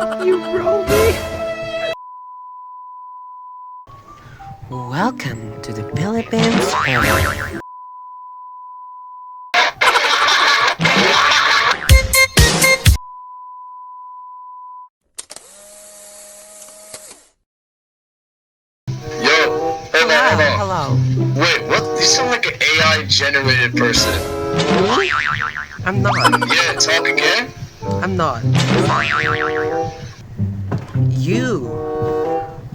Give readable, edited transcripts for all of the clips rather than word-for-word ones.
You broke me. Welcome to the Philippines. Yo, hey man, hold on. Hello. Wait, what? You sound like an AI generated person. I'm not. Yeah, talk again? I'm not. You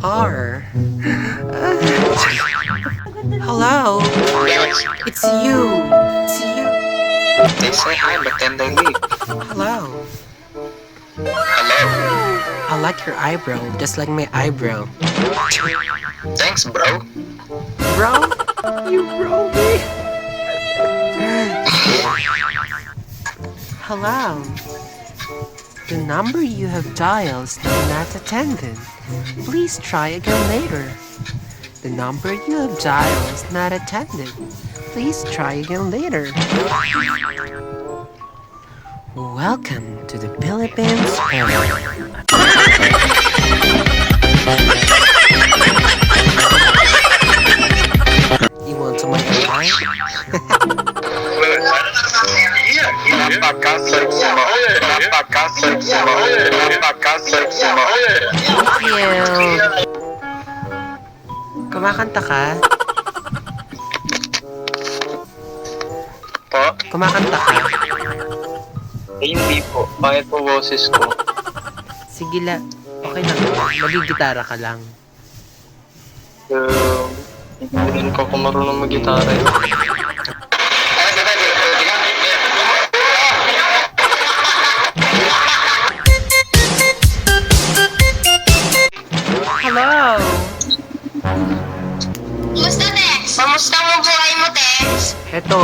are. Hello. It's you. It's you. They say hi, but then they leave. Hello. Hello. I like your eyebrow, just like my eyebrow. Thanks, bro. Bro? You bro me. Hello. The number you have dialed is now not attended. Please try again later. The number you have dialed is not attended. Please try again later. Welcome to the Philippines. You want some of your wine? Napaka-sexy mo. Napaka-sexy mo. Napaka-sexy mo. Ew. Kumakanta ka? Po? Kumakanta ka? Eh, hindi po. Bakit po boses ko? Sige la. Okay lang. Magigitara ka lang. Hindi rin ko kung marunong mag-gitara. Hello! Kumusta, Tex? Kamusta mo buhay mo, Tex? Eto.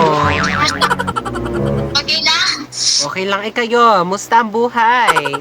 Okay na? Okay lang kayo. Musta ang buhay?